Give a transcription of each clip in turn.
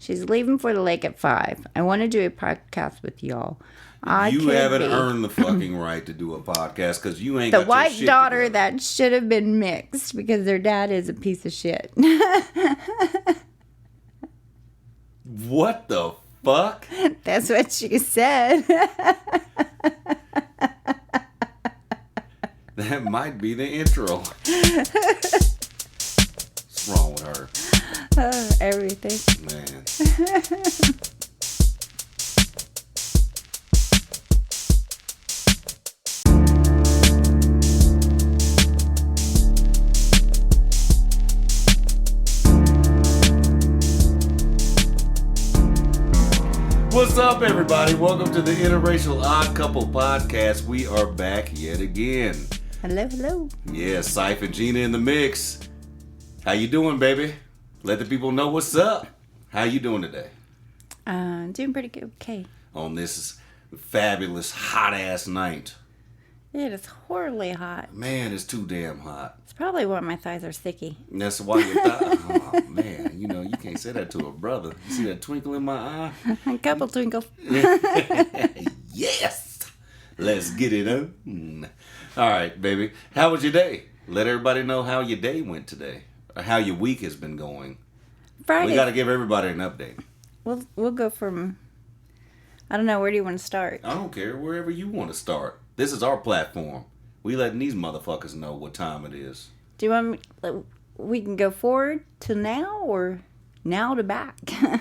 She's leaving for the lake at 5. I want to do a podcast with y'all. You haven't earned the fucking right to do a podcast because you ain't the got white your shit daughter together. that should have been mixed because their dad is a piece of shit. What the fuck? That's what she said. That might be the intro. What's wrong with her? Everything. Man. What's up, everybody? Welcome to the Interracial Odd Couple Podcast. We are back yet again. Hello. Yeah, Cypha and Gina in the mix. How you doing, baby? Let the people know what's up. How you doing today? Doing pretty good. Okay. On this fabulous hot-ass night. It is horribly hot. Man, it's too damn hot. It's probably why my thighs are sticky. And that's why you thought, oh, man, you know, you can't say that to a brother. You see that twinkle in my eye? A couple twinkles. Yes! Let's get it on. All right, baby. How was your day? Let everybody know how your day went today. Or how your week has been going. Friday. We got to give everybody an update. We'll go from, I don't know, where do you want to start? I don't care. Wherever you want to start. This is our platform. We letting these motherfuckers know what time it is. Do you want me, we can go forward to now or now to back?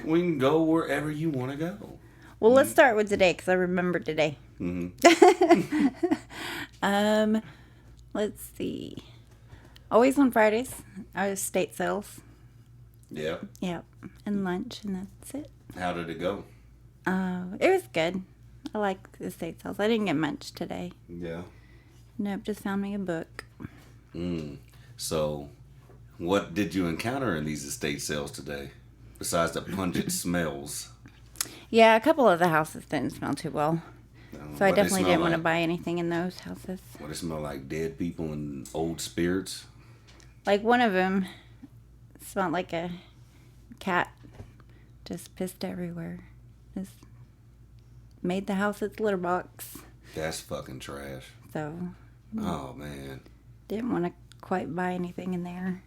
We can go wherever you want to go. Well, let's start with today because I remember today. Mm-hmm. Let's see. Always on Fridays, our estate sales. Yeah. Yep. And lunch, and that's it. How did it go? It was good. I like the estate sales. I didn't get much today. Yeah. Nope, just found me a book. So, what did you encounter in these estate sales today? Besides the pungent smells. Yeah, a couple of the houses didn't smell too well. So I What they definitely smell didn't want to like? buy anything in those houses. What, it smell like dead people and old spirits? Like one of them smelled like a cat just pissed everywhere. Just made the house its litter box. That's fucking trash. So Oh, man. didn't want to quite buy anything in there.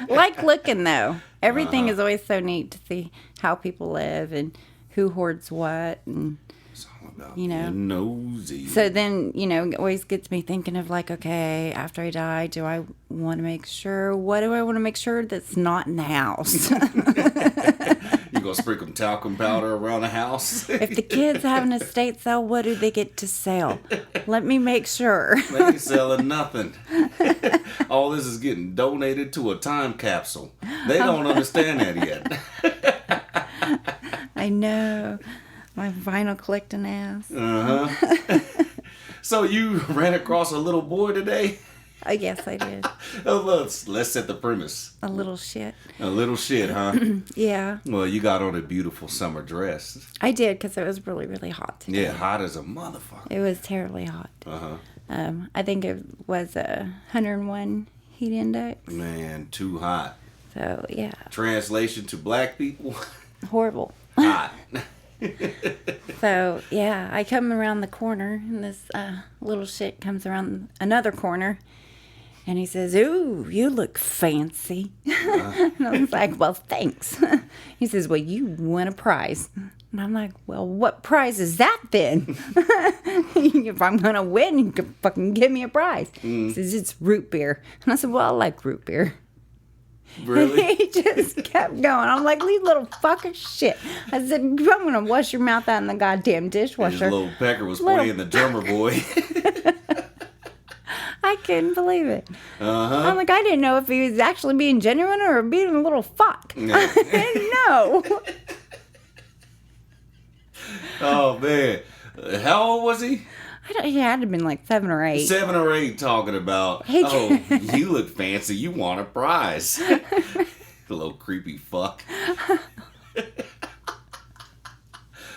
Like looking though. Everything is always so neat to see how people live and who hoards what, and It's all about you know. being nosy. so then, it always gets me thinking of like, okay, after I die, do I want to make sure, what do I want to make sure that's not in the house? You gonna sprinkle talcum powder around the house? If the kids have an estate sale, what do they get to sell? Let me make sure. They ain't selling nothing. All this is getting donated to a time capsule. They don't understand that yet. I know. My vinyl collecting ass. Uh-huh. So you ran across a little boy today? I guess I did. Let's set the premise. A little shit. A little shit, huh? Yeah. Well, you got on a beautiful summer dress. I did because it was really, really hot today. Yeah, hot as a motherfucker. It was terribly hot. Uh-huh. I think it was a 101 heat index. Man, too hot. So, yeah. Translation to black people, Horrible. hot. So, yeah, I come around the corner, and this little shit comes around another corner, and he says, "Ooh, you look fancy." And I was like, "Well, thanks." He says, "Well, you won a prize." And I'm like, "Well, what prize is that then? If I'm going to win, you can fucking give me a prize." He says, "It's root beer." And I said, "Well, I like root beer." Really? He just kept going. I'm like, "Leave little fucking shit." I said, "I'm going to wash your mouth out in the goddamn His dishwasher." little pecker was Little- playing the drummer boy. I couldn't believe it. Uh-huh. I'm like, I didn't know if he was actually being genuine or being a little fuck. Yeah. I didn't know. Oh, man. How old was he? He had to have been like 7 or 8. 7 or 8 talking about, Hey. oh, you look fancy. You want a prize. Little creepy fuck.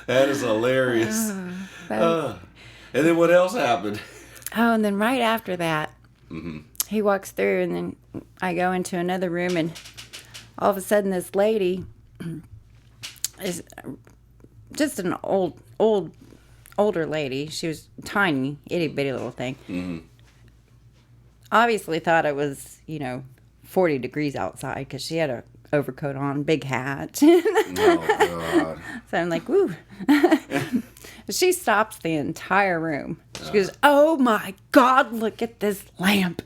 That is hilarious. And then what else happened? Oh, and then right after that, he walks through, and then I go into another room, and all of a sudden this lady is just an older lady. She was tiny, itty bitty little thing. Mm-hmm. Obviously thought it was, 40 degrees outside because she had a overcoat on, big hat. Oh, God. So I'm like, woo. She stops the entire room. She goes, oh my God, look at this lamp.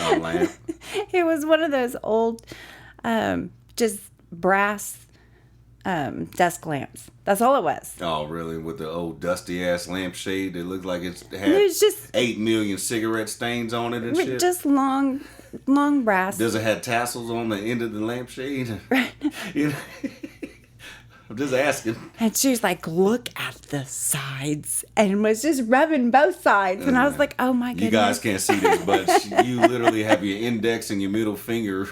A lamp? It was one of those old, just brass desk lamps. That's all it was. Oh, really? With the old dusty-ass lampshade that looked like it had It was just 8 million cigarette stains on it and shit? just long brass. Does it have tassels on the end of the lampshade? Right. I'm just asking. And she was like, look at the sides. And was just rubbing both sides. And I was like, oh my goodness. You guys can't see this, but you literally have your index and your middle finger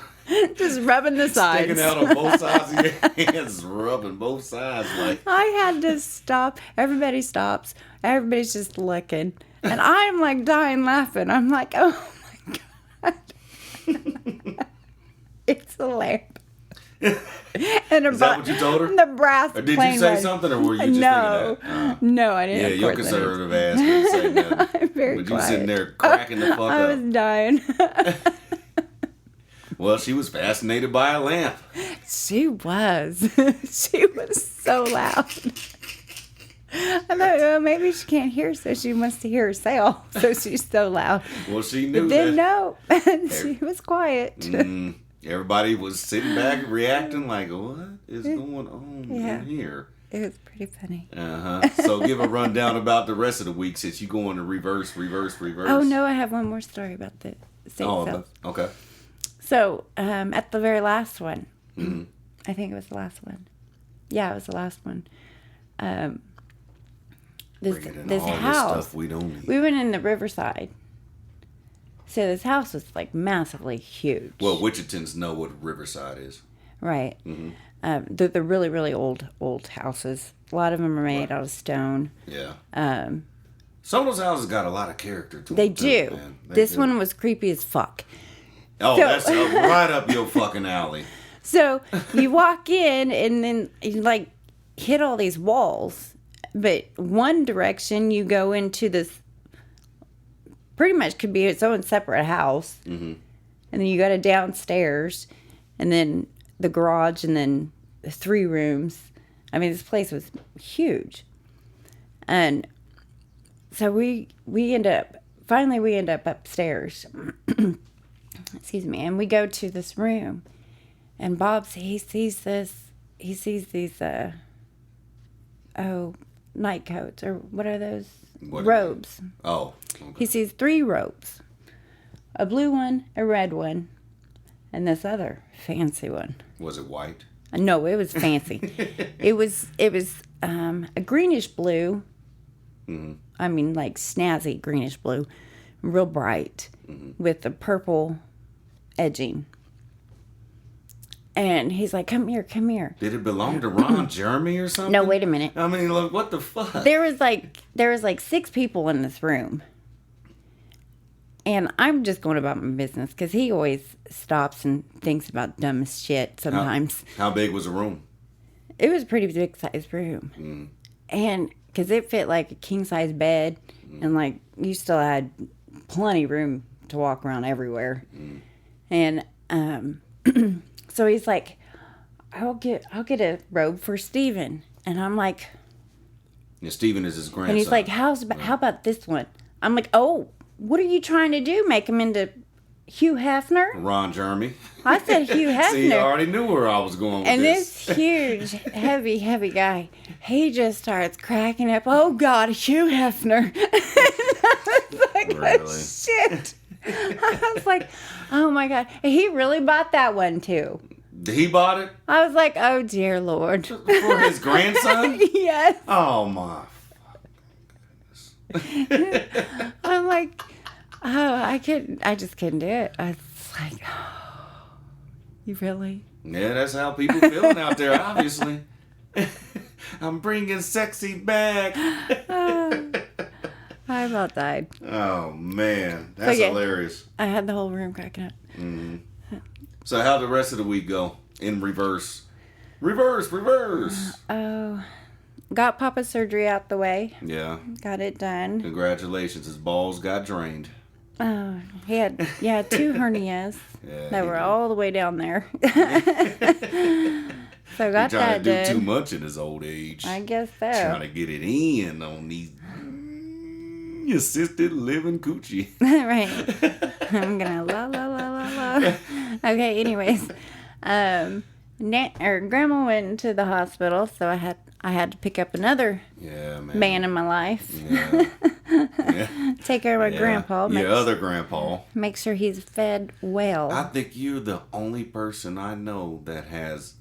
just rubbing the sides. sticking out on both sides of your hands, rubbing both sides. Like I had to stop. Everybody stops. Everybody's just looking. And I'm like dying laughing. I'm like, oh my God. It's a lamp. And Is that what you told her? The brass. Or did you say something, or were you just thinking that? No, I didn't. Yeah, your conservative ass didn't say nothing. I'm very But quiet. you sitting there cracking the fuck I up. was dying. Well, she was fascinated by a lamp. She was. She was so loud. I thought, well, maybe she can't hear, so she wants to hear herself. So she's so loud. Well, she knew But then that. no, she was quiet. Everybody was sitting back reacting like, what is going on Yeah. in here? It was pretty funny. So give a rundown about the rest of the week since you go into reverse. Oh, no, I have one more story about the state sales. Okay. So, at the very last one, Mm-hmm. I think it was the last one. Yeah, it was the last one. This house, This stuff we don't need. we went in the Riverside. So this house was like massively huge. Well, Wichitans know what Riverside is. Right. Mm-hmm. They're really, really old houses. A lot of them are made out of stone. Yeah. Some of those houses got a lot of character to them. They too, do. man. This one was creepy as fuck. Oh, So- that's right up your fucking alley. So you walk in and then you like hit all these walls. But one direction you go into this pretty much could be its own separate house. Mm-hmm. And then you go to downstairs and then the garage and then the 3 rooms. I mean, this place was huge. And so we end up upstairs. Excuse me. And we go to this room. And Bob, he sees these, night coats, or what are those? Robes. Oh. Okay. He sees 3 robes. A blue one, a red one, and this other fancy one. Was it white? No, it was fancy. It was a greenish blue. Mm-hmm. I mean, like snazzy greenish blue, real bright, with the purple edging. And he's like, come here. Did it belong to Ron Jeremy or something? No, wait a minute. I mean, look, what the fuck? There was like 6 people in this room. And I'm just going about my business because he always stops and thinks about dumb shit sometimes. How big was the room? It was a pretty big size room. And because it fit like a king size bed and like you still had plenty room to walk around everywhere. And so he's like, I'll get a robe for Steven. And I'm like, Yeah, Steven is his grandson. and he's like, how about this one? I'm like, oh, what are you trying to do? Make him into Hugh Hefner? Ron Jeremy. I said Hugh Hefner. See, you already knew where I was going with And this. this huge, heavy guy, he just starts cracking up. Oh, God, Hugh Hefner. I was like, Really? oh, shit. I was like, oh, my God. And he really bought that one, too. He bought it I was like, oh, dear Lord. for his grandson? Yes. Oh, my. I'm like, oh, I just couldn't do it. I was like, oh, you really? Yeah, that's how people feeling out there, obviously. I'm bringing sexy back. I about died. Oh, man. That's yeah. hilarious. I had the whole room cracking up. So how'd the rest of the week go in reverse? Reverse. Oh, got Papa's surgery out the way. Yeah. Got it done. Congratulations. His balls got drained. Oh, he had 2 hernias that were all the way down there. So got that done. Trying to do done. too much in his old age. I guess so. Trying to get it in on these assisted living coochie. Right. I'm gonna la. Okay. Anyways, Grandma went to the hospital, so I had to pick up another man in my life. Yeah. Take care of my grandpa. Your other grandpa. Make sure he's fed well. I think you're the only person I know that has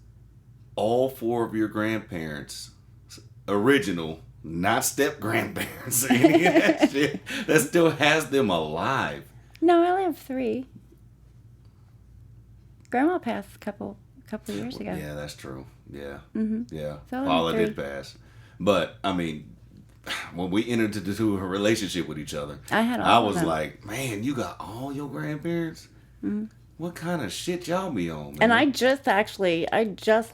all 4 of your grandparents, original, not step grandparents or any of that shit, that still has them alive. No, I only have 3. Grandma passed a couple years ago. Yeah, that's true. Yeah. Mm-hmm. Yeah. So Paula did pass. But, I mean, when we entered into a relationship with each other, I was like, man, you got all your grandparents? Mm-hmm. What kind of shit y'all be on, man? And I just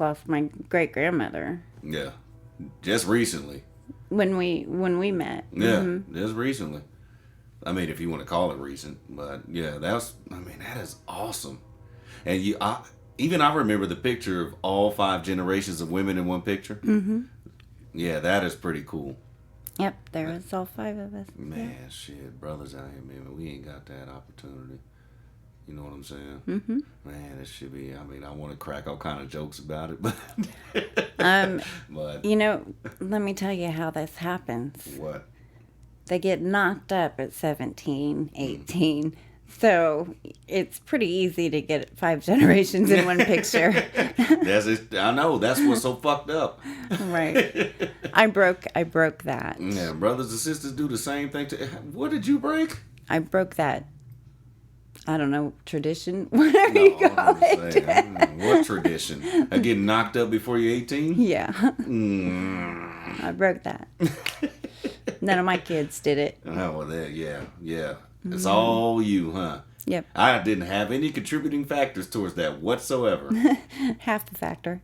lost my great grandmother. Yeah. Just recently. When we met. Yeah, mm-hmm. Just recently. I mean, if you want to call it recent, but yeah, that is awesome. And I remember the picture of all 5 generations of women in one picture. Mm-hmm. Yeah, that is pretty cool. Yep, there was all 5 of us. Man, shit, brothers out here, man, we ain't got that opportunity. You know what I'm saying? Mm-hmm. Man, it should be. I mean, I want to crack all kind of jokes about it, but but let me tell you how this happens. What? They get knocked up at 17, 18. So it's pretty easy to get 5 generations in one picture. That's it. I know. That's what's so fucked up. Right. I broke that. Yeah, brothers and sisters do the same thing. What did you break? I broke that. I don't know, tradition? Whatever you call it. What tradition? Getting knocked up before you're 18? Yeah. I broke that. None of my kids did it. Oh, well, yeah. It's all you, huh? Yep. I didn't have any contributing factors towards that whatsoever. Half the factor.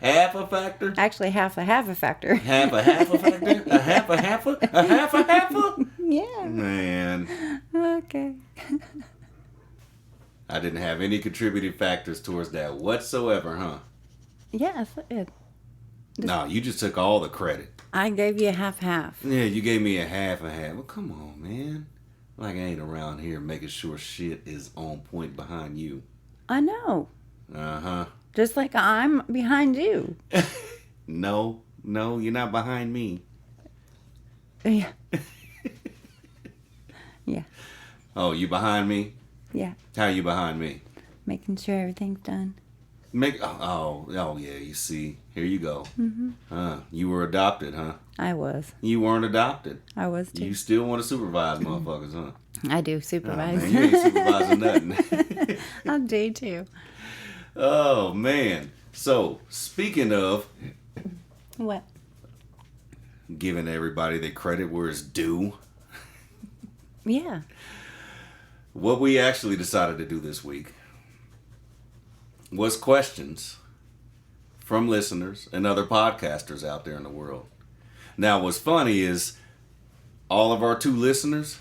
Half a factor? Actually, half a factor. Half a factor? A half a? Yeah. Man. Okay. I didn't have any contributing factors towards that whatsoever, huh? Yes. No, you just took all the credit. I gave you a half. Yeah, you gave me a half. Well, come on, man. Like I ain't around here making sure shit is on point behind you. I know. Uh-huh. Just like I'm behind you. No, you're not behind me. Yeah. Yeah. Oh, you behind me? Yeah. How you behind me? Making sure everything's done. Oh, yeah, you see. Here you go. Mm-hmm. You were adopted, huh? I was. You weren't adopted. I was too. You still want to supervise motherfuckers, huh? I do supervise. Oh, man, you ain't supervising nothing. I do too. Oh, man. So, speaking of... What? Giving everybody their credit where it's due. Yeah. What we actually decided to do this week was questions from listeners and other podcasters out there in the world. Now, what's funny is all of our 2 listeners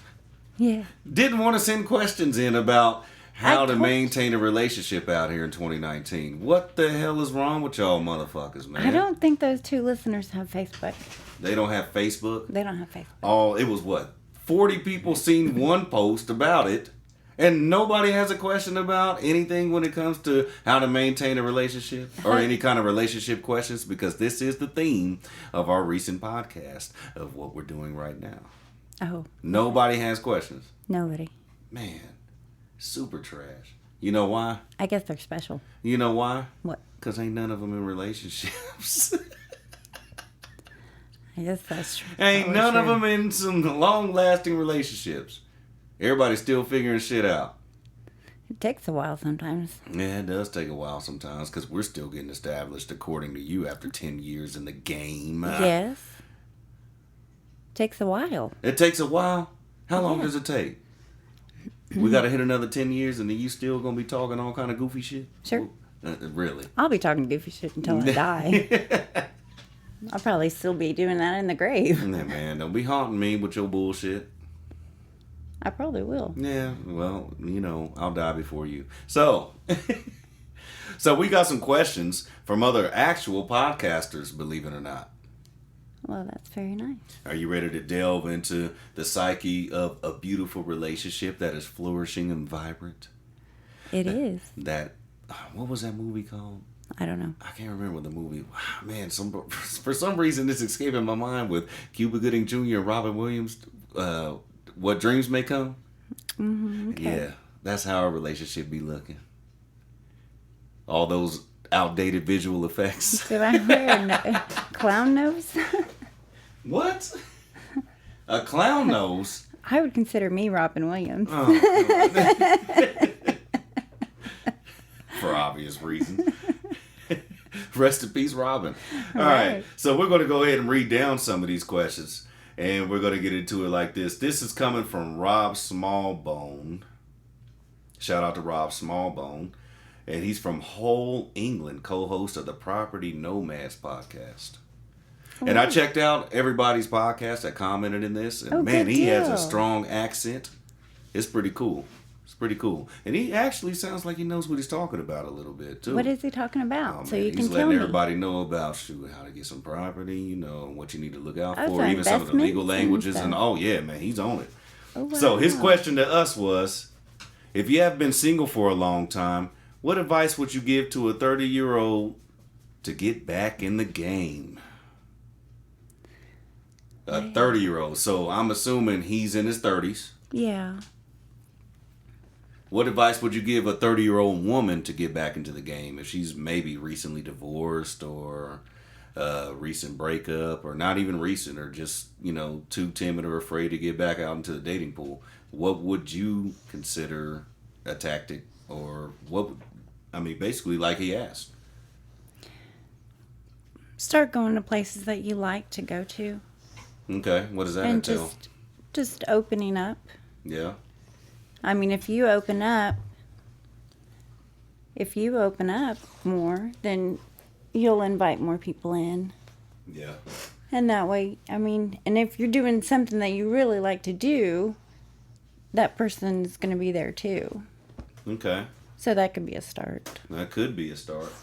didn't want to send questions in about how to maintain a relationship out here in 2019. What the hell is wrong with y'all motherfuckers, man? I don't think those 2 listeners have Facebook. They don't have Facebook? They don't have Facebook. Oh, it was what? 40 people seen one post about it. And nobody has a question about anything when it comes to how to maintain a relationship or any kind of relationship questions, because this is the theme of our recent podcast of what we're doing right now. Oh. Nobody has questions. Nobody. Man, super trash. You know why? I guess they're special. You know why? What? Because ain't none of them in relationships. I guess that's true. Ain't none of them in some long-lasting relationships. Everybody's still figuring shit out. It takes a while sometimes. Yeah, it does take a while sometimes because we're still getting established according to you after 10 years in the game. Yes. Takes a while. It takes a while? How long does it take? We got to hit another 10 years and then you still going to be talking all kind of goofy shit? Sure. Really. I'll be talking goofy shit until I die. I'll probably still be doing that in the grave. Yeah, man, don't be haunting me with your bullshit. I probably will. Yeah, well, I'll die before you. So, we got some questions from other actual podcasters, believe it or not. Well, that's very nice. Are you ready to delve into the psyche of a beautiful relationship that is flourishing and vibrant? It is. What was that movie called? I don't know. I can't remember the movie. Man, for some reason it's escaping my mind with Cuba Gooding Jr. and Robin Williams. What Dreams May Come. Mm-hmm, okay. Yeah, that's how our relationship be looking. All those outdated visual effects. Did I wear a clown nose? What? A clown nose? I would consider me Robin Williams. Oh, for obvious reasons. Rest in peace, Robin. All right. So we're going to go ahead and read down some of these questions. And we're going to get into it like this. This is coming from Rob Smallbone. Shout out to Rob Smallbone. And he's from Hull, England, co-host of the Property Nomads podcast. And I checked out everybody's podcast that commented in this. And man, he has a strong accent. It's pretty cool. It's pretty cool. And he actually sounds like he knows what he's talking about a little bit, too. What is he talking about? Oh, so man, you can he's tell letting me. everybody know about how to get some property, what you need to look out Oh, for, even some of the legal languages. And oh, yeah, man, he's on it. Oh, wow. So his question to us was, if you have been single for a long time, what advice would you give to a 30-year-old to get back in the game? A 30-year-old. So I'm assuming he's in his 30s. Yeah. What advice would you give a 30-year-old woman to get back into the game if she's maybe recently divorced or recent breakup, or not even recent, or just, too timid or afraid to get back out into the dating pool? What would you consider a tactic, or basically like he asked? Start going to places that you like to go to. Okay, what does that and entail? Just opening up. Yeah. If you open up more, then you'll invite more people in. Yeah. And that way, and if you're doing something that you really like to do, that person's going to be there too. Okay. So that could be a start. That could be a start.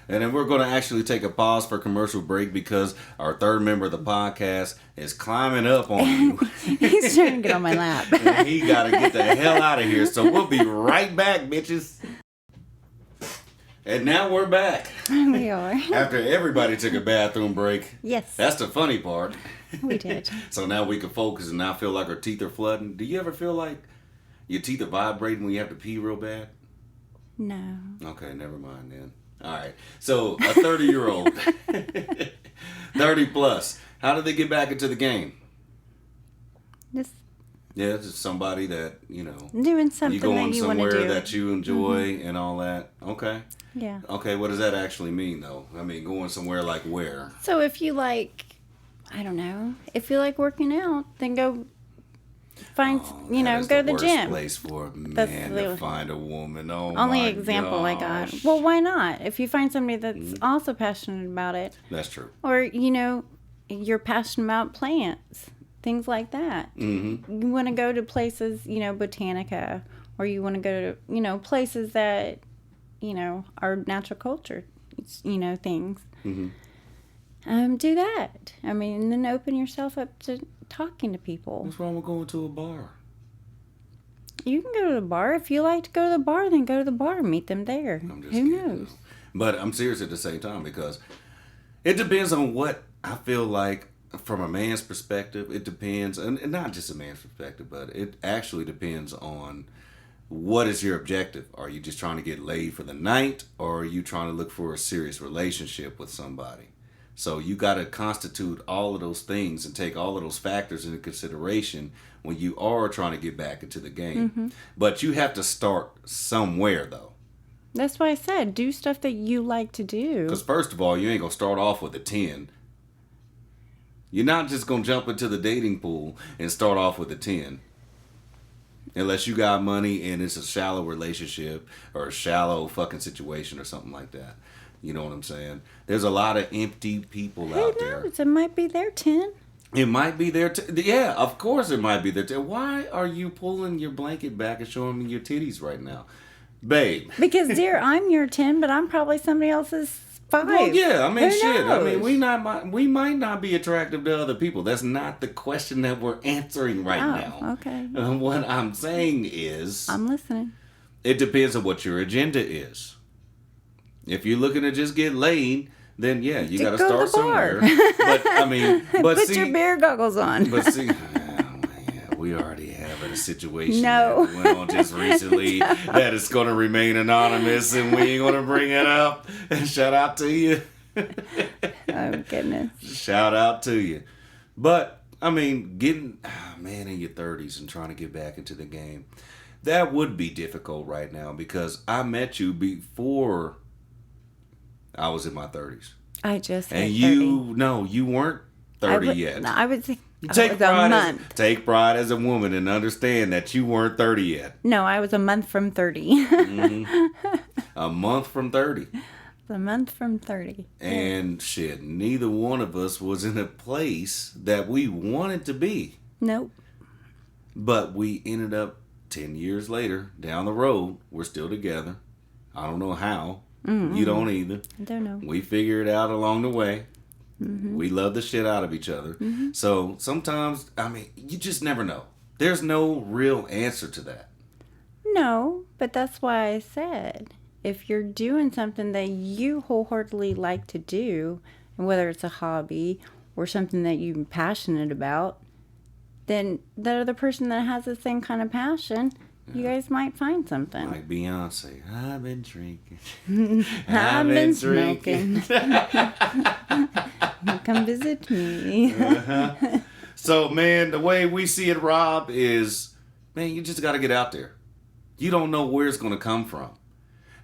And then we're going to actually take a pause for commercial break because our third member of the podcast is climbing up on you. He's trying to get on my lap. And he got to get the hell out of here. So we'll be right back, bitches. And now we're back. We are. After everybody took a bathroom break. Yes. That's the funny part. We did. So now we can focus and not feel like our teeth are flooding. Do you ever feel like your teeth are vibrating when you have to pee real bad? No. Okay, never mind then. All right. So a 30-year-old, 30 plus, how do they get back into the game? Just just somebody that, doing something you going that you want to do. somewhere that you enjoy and all that. Okay. Yeah. Okay, what does that actually mean, though? Going somewhere like where? So if you like, I don't know, if you like working out, then go find, go to the gym. Place for a man to find a woman. Oh, only my example gosh. I got. Well, why not? If you find somebody that's also passionate about it. That's true. Or, you're passionate about plants, things like that. Mm-hmm. You want to go to places, Botanica, or you want to go to, places that, are natural culture, things. Mm-hmm. Do that. And then open yourself up to talking to people. What's wrong with going to a bar? You can go to the bar. If you like to go to the bar, then go to the bar and meet them there. I'm just Who kidding, knows? though. But I'm serious at the same time because it depends on what I feel like from a man's perspective. It depends, and not just a man's perspective, but it actually depends on what is your objective. Are you just trying to get laid for the night, or are you trying to look for a serious relationship with somebody? So you got to constitute all of those things and take all of those factors into consideration when you are trying to get back into the game. Mm-hmm. But you have to start somewhere, though. That's why I said do stuff that you like to do. Because first of all, you ain't going to start off with a 10. You're not just going to jump into the dating pool and start off with a 10. Unless you got money and it's a shallow relationship or a shallow fucking situation or something like that. You know what I'm saying? There's a lot of empty people out there. It might be their 10. It might be their yeah, of course it might be their 10. Why are you pulling your blanket back and showing me your titties right now? Babe. Because, dear, I'm your 10, but I'm probably somebody else's 5. Well, yeah, I mean, Who shit. knows? I mean, we might not be attractive to other people. That's not the question that we're answering right now. Okay. What I'm saying is... I'm listening. It depends on what your agenda is. If you're looking to just get laid, then yeah, you got to start somewhere. But I mean, put your beer goggles on. But see, we already have a situation No. that went on just recently that is going to remain anonymous, and we ain't going to bring it up. And shout out to you. Oh goodness. Shout out to you. But I mean, getting in your 30s and trying to get back into the game, that would be difficult right now because I met you before I was in my 30s. I just hit 30. You weren't 30 yet. No, I would say take pride as a woman and understand that you weren't 30 yet. No, I was a month from 30. Mm-hmm. A month from 30. A month from 30. And shit, neither one of us was in a place that we wanted to be. Nope. But we ended up 10 years later, down the road, we're still together. I don't know how. Mm-hmm. You don't either. I don't know. We figure it out along the way. Mm-hmm. We love the shit out of each other. Mm-hmm. So sometimes, I mean, you just never know. There's no real answer to that. No, but that's why I said, if you're doing something that you wholeheartedly like to do, and whether it's a hobby or something that you're passionate about, then the other person that has the same kind of passion, you guys might find something. Like Beyonce, I've been drinking. I've been smoking. Come visit me. Uh-huh. So, man, the way we see it, Rob, is, man, you just got to get out there. You don't know where it's going to come from.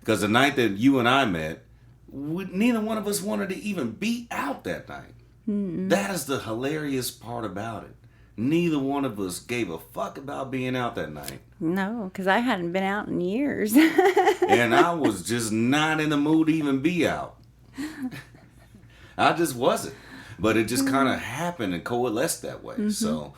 Because the night that you and I met, neither one of us wanted to even be out that night. Mm-mm. That is the hilarious part about it. Neither one of us gave a fuck about being out that night. No, because I hadn't been out in years. And I was just not in the mood to even be out. I just wasn't. But it just kind of happened and coalesced that way. Mm-hmm. So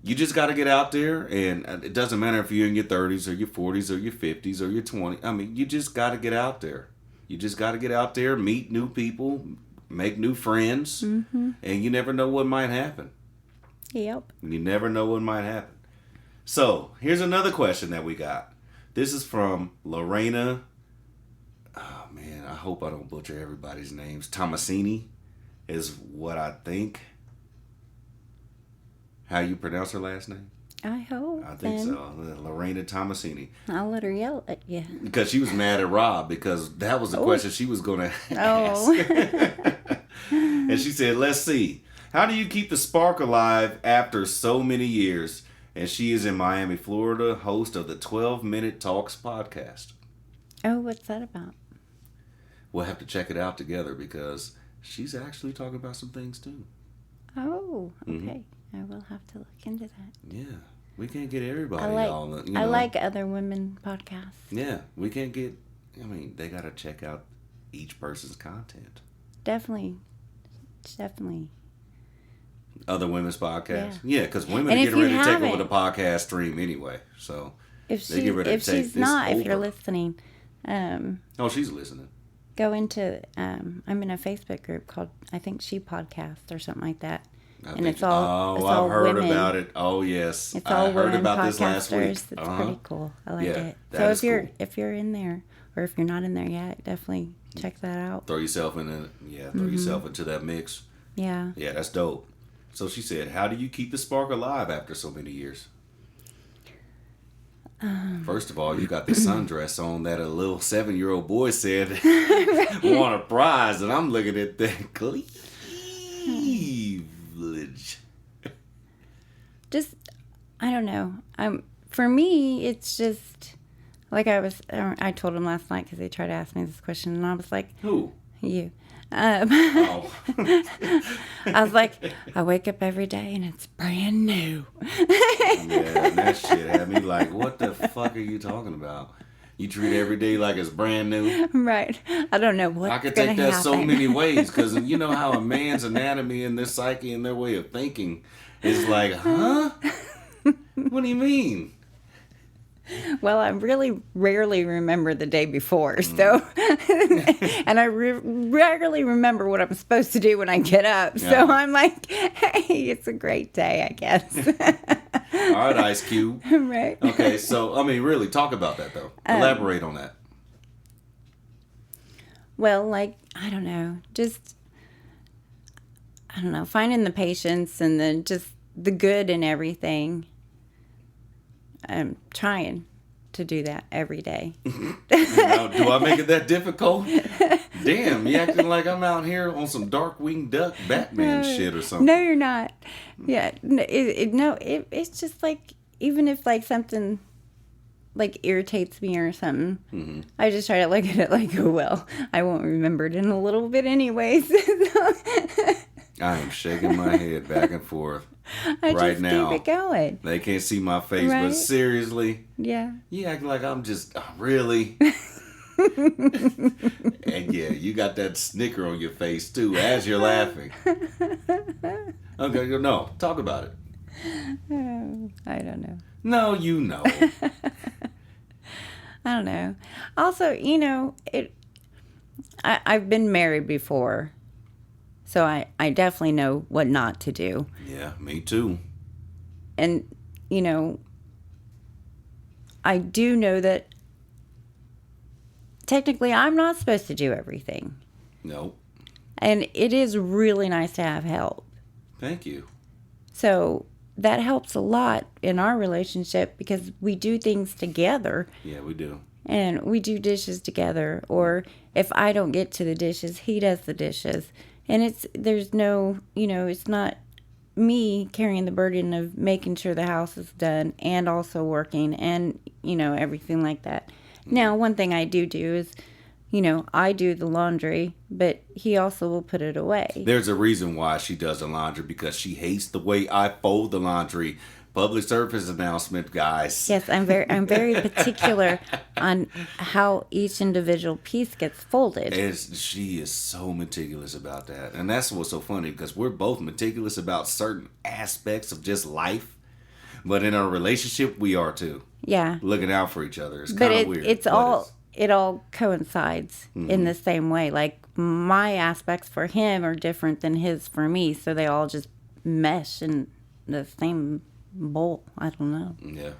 you just got to get out there. And it doesn't matter if you're in your 30s or your 40s or your 50s or your 20s. I mean, you just got to get out there. You just got to get out there, meet new people, make new friends. Mm-hmm. And you never know what might happen. Yep. You never know what might happen. So, here's another question that we got. This is from Lorena. Oh, man, I hope I don't butcher everybody's names. Tomasini is what I think. How you pronounce her last name? I hope. I think so. Lorena Tomasini. I'll let her yell at you. Because she was mad at Rob because that was the question she was going to ask. Oh. And she said, let's see. How do you keep the spark alive after so many years? And she is in Miami, Florida, host of the 12-Minute Talks podcast. Oh, what's that about? We'll have to check it out together because she's actually talking about some things too. Oh, okay. Mm-hmm. I will have to look into that. Yeah. We can't get everybody all the, I like other women podcasts. Yeah. We can't get, they got to check out each person's content. Definitely. Other women's podcasts? Yeah, because women are getting ready to take over the podcast stream anyway. So they get ready to take this over. If you're listening. Oh, she's listening. Go into, I'm in a Facebook group called, I think She Podcast or something like that. It's all I've heard women. About it. Oh, yes. It's all heard about this last week. It's pretty cool. I like it. So if you're in there, or if you're not in there yet, definitely check that out. Throw yourself yourself into that mix. Yeah. Yeah, that's dope. So she said, how do you keep the spark alive after so many years? First of all, you got the sundress on that a little 7-year-old boy said want a prize, and I'm looking at that cleavage. Just, I don't know. For me, it's just like I told him last night because they tried to ask me this question, and I was like, who? You. Oh. I was like, I wake up every day and it's brand new. Yeah, that shit had me like, what the fuck are you talking about? You treat every day like it's brand new. Right. I don't know what. I could take that so many ways, because you know how a man's anatomy and their psyche and their way of thinking is like, huh? What do you mean? Well, I really rarely remember the day before, so, and I rarely remember what I'm supposed to do when I get up. So Yeah. I'm like, hey, it's a great day, I guess. All right, Ice Cube. Right. Okay, so, I mean, really, talk about that, though. Elaborate on that. Well, like, I don't know, finding the patience and then just the good in everything. I'm trying to do that every day. Now, do I make it that difficult? Damn, you acting like I'm out here on some Darkwing Duck Batman shit or something. No, you're not. Yeah, it's just like, even if like something like irritates me or something, I just try to look at it like, oh well, I won't remember it in a little bit anyways. I am shaking my head back and forth. I right just now. keep it going. They can't see my face, Right? but seriously, Yeah. you act like I'm just really. And yeah, you got that snicker on your face too as you're laughing. Okay, no, talk about it. I don't know. No, you know. I don't know. Also, you know, I've been married before, so I definitely know what not to do. Yeah, me too. And, you know, I do know that technically I'm not supposed to do everything. Nope. And it is really nice to have help. Thank you. So that helps a lot in our relationship because we do things together. Yeah, we do. And we do dishes together. Or if I don't get to the dishes, he does the dishes. And there's no, you know, it's not me carrying the burden of making sure the house is done and also working and, you know, everything like that. Now, one thing I do is, you know, I do the laundry, but he also will put it away. There's a reason why she does the laundry, because she hates the way I fold the laundry. Public service announcement, guys. Yes, I'm very particular on how each individual piece gets folded. She is so meticulous about that. And that's what's so funny, because we're both meticulous about certain aspects of just life. But in our relationship, we are too. Yeah. Looking out for each other. It's kind of weird. It all coincides in the same way. Like, my aspects for him are different than his for me, so they all just mesh in the same bowl. I don't know. Yeah.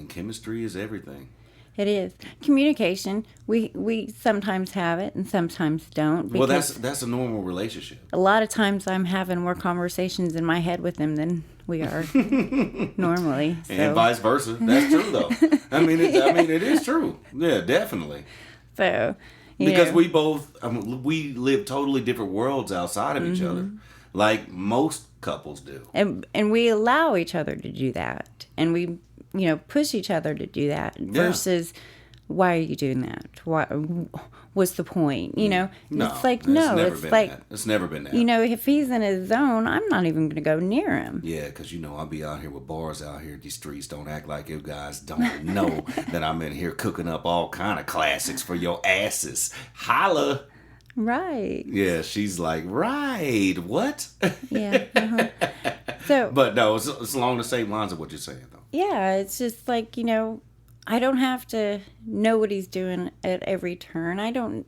Chemistry is everything. It is. Communication, we sometimes have it and sometimes don't. Well, that's a normal relationship. A lot of times I'm having more conversations in my head with him than we are normally. So. And vice versa. That's true, though. I mean, it is true. Yeah, definitely. So, because we both, we live totally different worlds outside of each other, like most couples do. And we allow each other to do that. And we, you know, push each other to do that versus, why are you doing that? What's the point? You know, it's like, it's never been that. You know, if he's in his zone, I'm not even going to go near him. Yeah, because, you know, I'll be out here with bars out here. These streets don't act like you guys don't know that I'm in here cooking up all kind of classics for your asses. Holla. Right. Yeah, she's like, right. What? Yeah. Uh-huh. So, but no, it's along the same lines of what you're saying, though. Yeah, it's just like, you know, I don't have to know what he's doing at every turn. I don't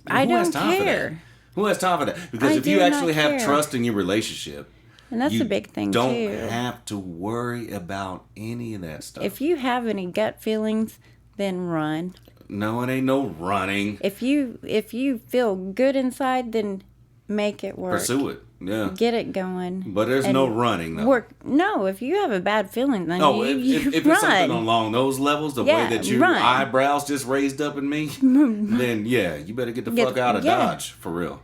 care. Who has time for that? Because if you actually have trust in your relationship, and that's a big thing too. You don't have to worry about any of that stuff. If you have any gut feelings, then run. No, it ain't no running. If you feel good inside, then make it work. Pursue it. Yeah. Get it going. But there's no running, though. Work. No, if you have a bad feeling, then you if run. it's something along those levels, the way that your eyebrows just raised up in me, then yeah, you better get the fuck out of Dodge, for real.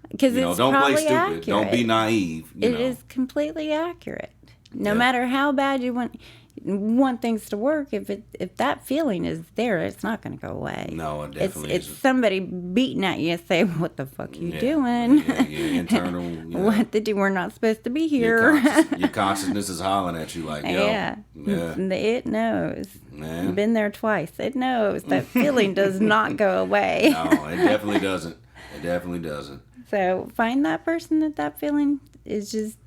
Because it's don't probably play stupid. Accurate. Don't be naive. It is completely accurate. No matter how bad you want, want things to work, if that feeling is there, it's not going to go away. No, it definitely it's somebody beating at you and say, what the fuck you doing? Internal. What did you? We're not supposed to be here. Your consciousness is hollering at you like, yo. Yeah. It knows. Man. Been there twice. It knows. That feeling does not go away. No, it definitely doesn't. It definitely doesn't. So find that person that feeling is just.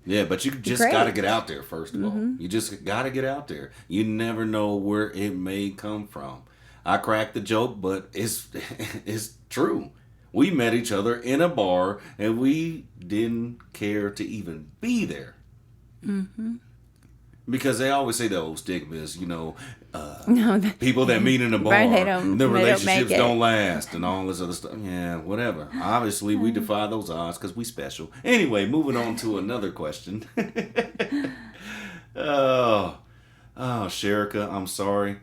Yeah, but you just got to get out there, first of all. You just got to get out there. You never know where it may come from. I cracked the joke, but it's true. We met each other in a bar, and we didn't care to even be there. Mm-hmm. Because they always say the old stigmas, people that meet in a bar, the relationships don't last, and all this other stuff. Yeah, whatever. Obviously, we defy those odds because we special. Anyway, moving on to another question. Shreica, I'm sorry.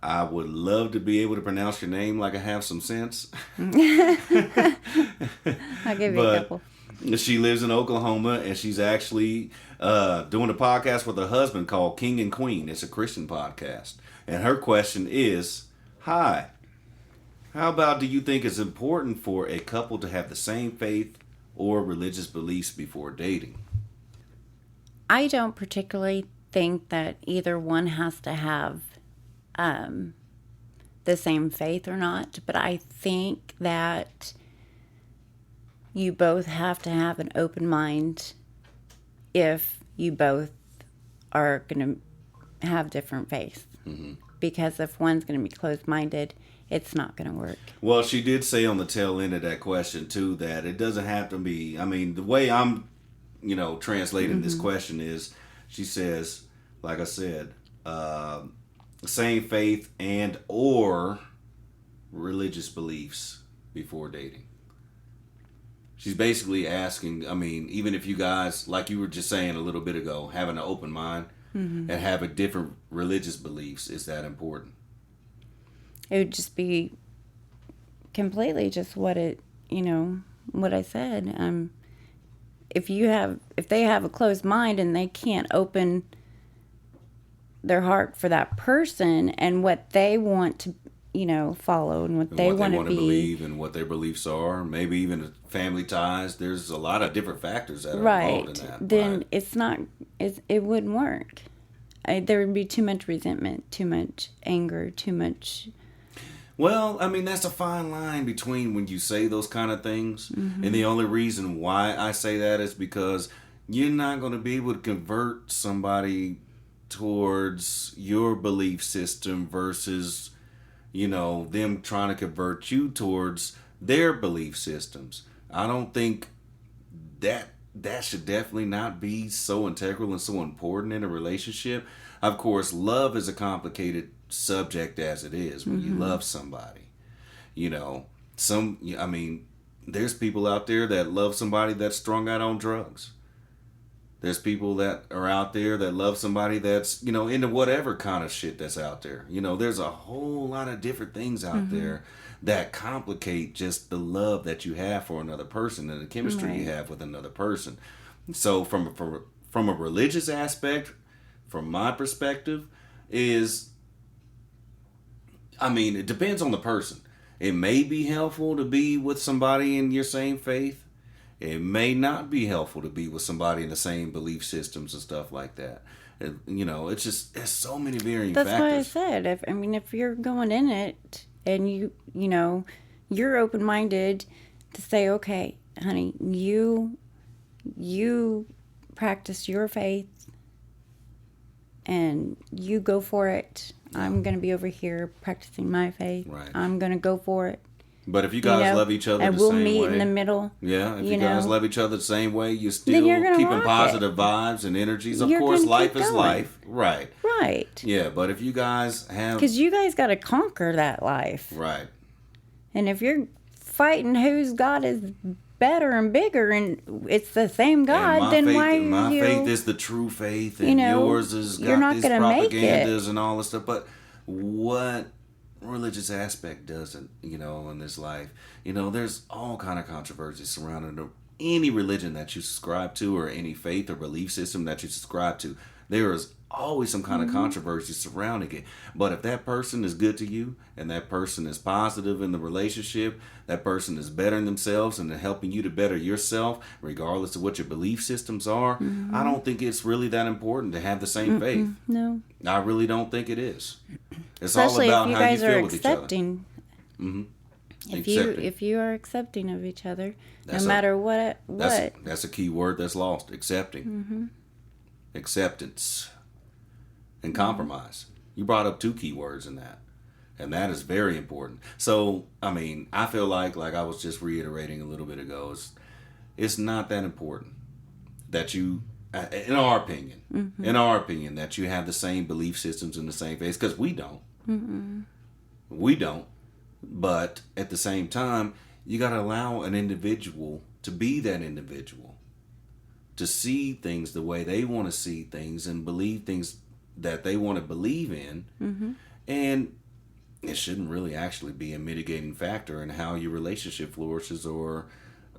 I would love to be able to pronounce your name like I have some sense. I'll give you a couple. She lives in Oklahoma, and she's actually doing a podcast with her husband called King and Queen. It's a Christian podcast. And her question is, hi, how about do you think it's important for a couple to have the same faith or religious beliefs before dating? I don't particularly think that either one has to have the same faith or not, but I think that you both have to have an open mind if you both are going to have different faiths. Mm-hmm. Because if one's going to be closed-minded, it's not going to work. Well, she did say on the tail end of that question, too, that it doesn't have to be... I mean, the way I'm, translating this question is, she says, like I said, same faith and or religious beliefs before dating. She's basically asking, even if you guys, like you were just saying a little bit ago, having an open mind and having different religious beliefs, is that important? It would just be completely just what what I said. If they have a closed mind and they can't open their heart for that person and what they want to follow and what they want to believe and what their beliefs are, maybe even family ties. There's a lot of different factors that are involved in that. Then it wouldn't work. There would be too much resentment, too much anger, too much. Well, that's a fine line between when you say those kind of things. Mm-hmm. And the only reason why I say that is because you're not going to be able to convert somebody towards your belief system versus them trying to convert you towards their belief systems. I don't think that should definitely not be so integral and so important in a relationship. Of course, love is a complicated subject as it is when you love somebody. There's people out there that love somebody that's strung out on drugs. There's people that are out there that love somebody that's, into whatever kind of shit that's out there. There's a whole lot of different things out there that complicate just the love that you have for another person and the chemistry you have with another person. So from a religious aspect, from my perspective, it depends on the person. It may be helpful to be with somebody in your same faith. It may not be helpful to be with somebody in the same belief systems and stuff like that. It's just, there's so many varying factors. That's why I said, if you're going in it and you're open-minded to say, okay, honey, you practice your faith and you go for it. Yeah. I'm going to be over here practicing my faith. Right. I'm going to go for it. But if you guys love each other the same way... And we'll meet in the middle. Yeah, if you guys love each other the same way, you're still keeping positive vibes and energies. Of course, life is life. Right. Right. Yeah, but if you guys have... Because you guys got to conquer that life. Right. And if you're fighting whose God is better and bigger and it's the same God, then why my faith is the true faith and yours has got these propagandas and all this stuff. But what... religious aspect doesn't, in this life. There's all kind of controversies surrounding any religion that you subscribe to or any faith or belief system that you subscribe to. There is always some kind of controversy surrounding it. But if that person is good to you and that person is positive in the relationship, that person is bettering themselves and helping you to better yourself, regardless of what your belief systems are, I don't think it's really that important to have the same faith. No. I really don't think it is. It's Especially all about if you how you guys feel are with each other. accepting. Accepting. If you are accepting of each other, That's no matter what. That's a key word that's lost. Accepting. Acceptance. And compromise. You brought up 2 key words in that. And that is very important. So, I mean, I feel like I was just reiterating a little bit ago, it's not that important that you, in our opinion, that you have the same belief systems and the same faith, because we don't. We don't. But at the same time, you got to allow an individual to be that individual, to see things the way they want to see things and believe things that they want to believe in. And it shouldn't really actually be a mitigating factor in how your relationship flourishes or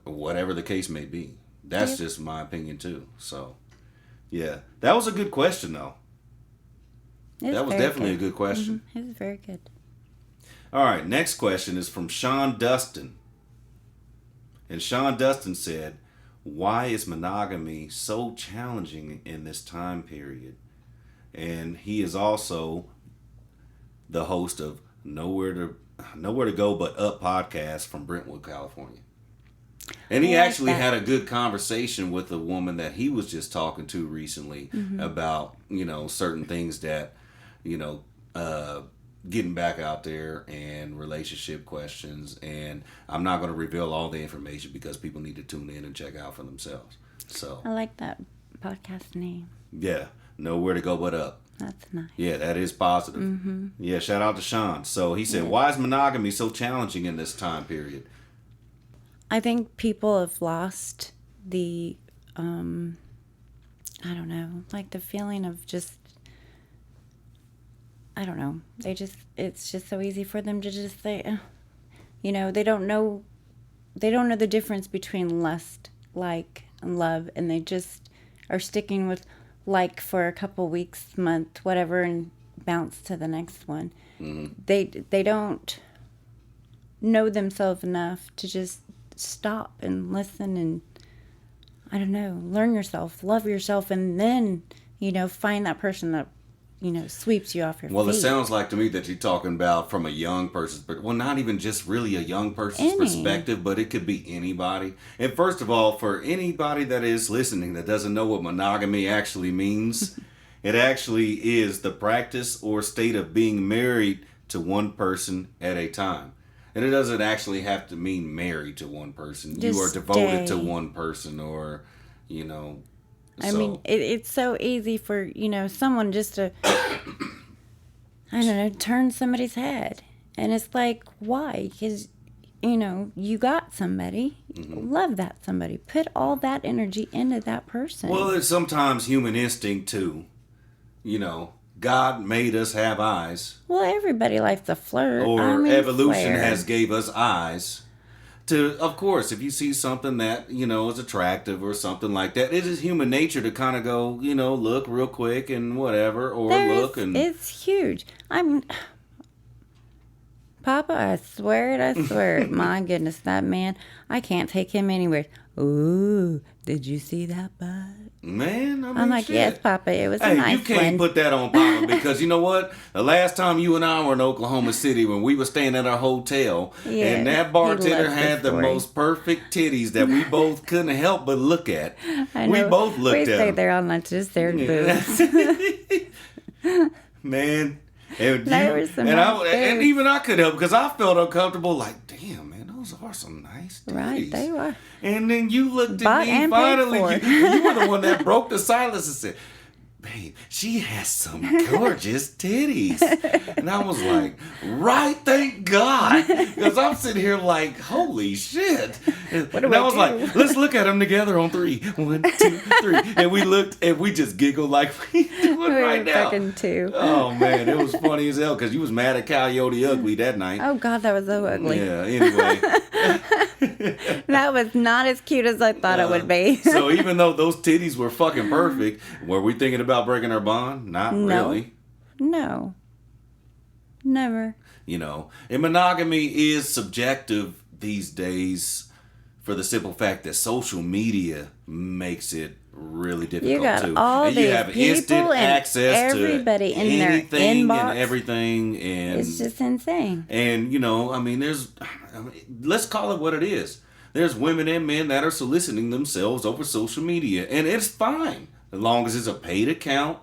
whatever the case may be. That's just my opinion too. So, yeah. That was a good question though. That was definitely a good question. It was very good. All right, next question is from Sean Dustin. And Sean Dustin said, why is monogamy so challenging in this time period? And he is also the host of Nowhere to Go But Up podcast from Brentwood, California. And he actually had a good conversation with a woman that he was just talking to recently about, certain things that, getting back out there and relationship questions. And I'm not going to reveal all the information because people need to tune in and check out for themselves. So I like that podcast name. Yeah. Nowhere to Go But Up. That's nice. Yeah, that is positive. Yeah, shout out to Sean. So he said, why is monogamy so challenging in this time period? I think people have lost the, the feeling of just, it's just so easy for them to just say, they don't know the difference between lust, like, and love, and they just are sticking with like for a couple weeks, month, whatever, and bounce to the next one. They don't know themselves enough to just stop and listen and, learn yourself, love yourself, and then, find that person that, sweeps you off your feet. Well, it sounds like to me that you're talking about from a young person's, well, not even just really a young person's perspective, but it could be anybody. And first of all, for anybody that is listening that doesn't know what monogamy actually means, it actually is the practice or state of being married to one person at a time. And it doesn't actually have to mean married to one person. Just you are devoted to one person or, I mean, it's so easy for, someone just to, turn somebody's head. And it's like, why? Because, you got somebody. Love that somebody. Put all that energy into that person. Well, there's sometimes human instinct, too. God made us have eyes. Well, everybody likes to flirt. Or evolution has gave us eyes. Of course, if you see something that, is attractive or something like that, it is human nature to kind of go, look real quick and whatever, or It's huge. Papa, I swear it. My goodness, that man, I can't take him anywhere. Ooh, did you see that butt? Man, I'm like, shit. Yes, Papa, it was a nice one. You can't put that on Papa because you know what? The last time you and I were in Oklahoma City when we were staying at our hotel, and that bartender had the most perfect titties that we both couldn't help but look at. I know. We both looked at them. We stayed there all night, just stared boobs. Man. And even I could help because I felt uncomfortable. Like, damn, man, those are some nice titties. Right, they were. And then you looked at me finally. You were the one that broke the silence and said, "Babe, she has some gorgeous titties." And I was like, "Right, thank God," because I'm sitting here like, "Holy shit!" And I was like, "Let's look at them together on 3. 1, 2, 3." And we looked and we just giggled like we doing right now. Too. Oh man, it was funny as hell because you was mad at Coyote Ugly that night. Oh God, that was so ugly. Yeah. Anyway. That was not as cute as I thought it would be. So even though those titties were fucking perfect, were we thinking about breaking our bond? Not really. No. Never. You know, and monogamy is subjective these days for the simple fact that social media makes it really difficult you got too. All and these you have people instant and access everybody to in their anything inbox and everything, and it's just insane. And you know, I mean, let's call it what it is. There's women and men that are soliciting themselves over social media, and it's fine as long as it's a paid account.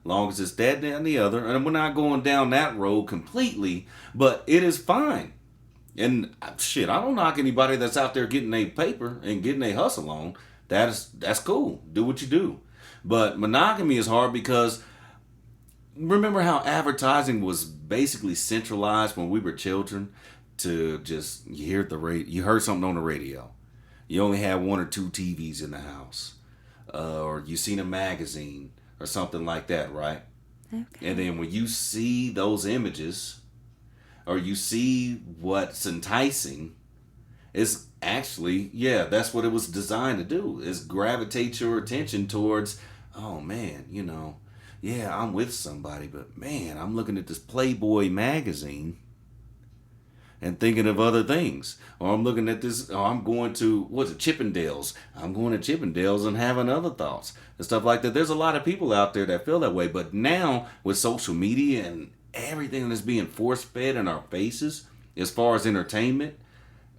Long as it's that and the other, and we're not going down that road completely, but it is fine. And shit, I don't knock anybody that's out there getting a paper and getting a hustle on. That's cool. Do what you do. But monogamy is hard because remember how advertising was basically centralized when we were children to just you heard something on the radio. You only had 1 or 2 TVs in the house, or you seen a magazine or something like that, right? Okay. And then when you see those images, or you see what's enticing, it's actually, that's what it was designed to do, is gravitate your attention towards, oh man, you know, I'm with somebody, but man, I'm looking at this Playboy magazine and thinking of other things. Or I'm looking at this, or I'm going to, Chippendales. I'm going to Chippendales and having other thoughts and stuff like that. There's a lot of people out there that feel that way. But now with social media and everything that's being force-fed in our faces as far as entertainment,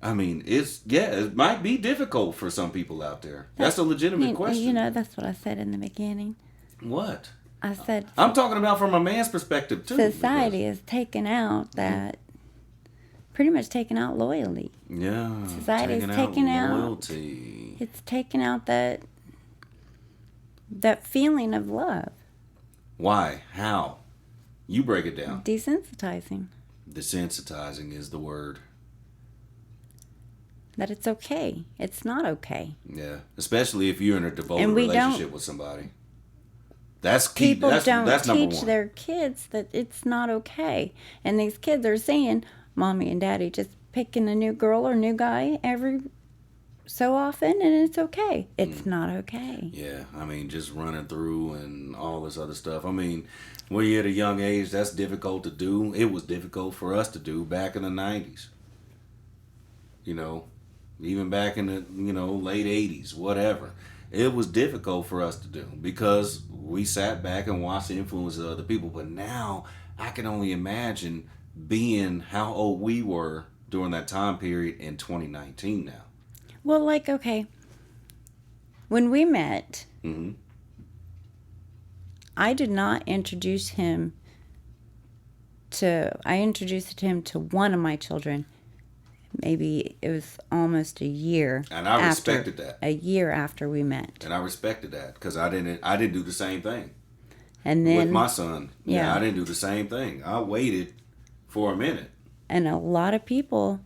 I mean, it might be difficult for some people out there. That's a legitimate question. You know, that's what I said in the beginning. What? I said... I'm talking about from a man's perspective, too. Society has taken out that... pretty much taken out loyalty. Yeah. Society's taken out loyalty. It's taken out that feeling of love. Why? How? You break it down. Desensitizing. Desensitizing is the word. That it's okay. It's not okay. Yeah. Especially if you're in a devoted relationship with somebody. That's key. People that's don't number teach one. their kids that it's not okay. And these kids are seeing mommy and daddy just picking a new girl or new guy every so often, and it's okay. It's not okay. Yeah, I mean, just running through and all this other stuff. I mean, when you're at a young age, that's difficult to do. It was difficult for us to do back in the 90s. You know, even back in the, late 80s, whatever. It was difficult for us to do because we sat back and watched the influence of other people. But now I can only imagine being how old we were during that time period in 2019 now. Well, okay, when we met, I did not introduce him I introduced him to one of my children. Maybe it was almost a year. And I respected that. A year after we met. And I respected that because I didn't do the same thing. And then with my son, I didn't do the same thing. I waited for a minute. And a lot of people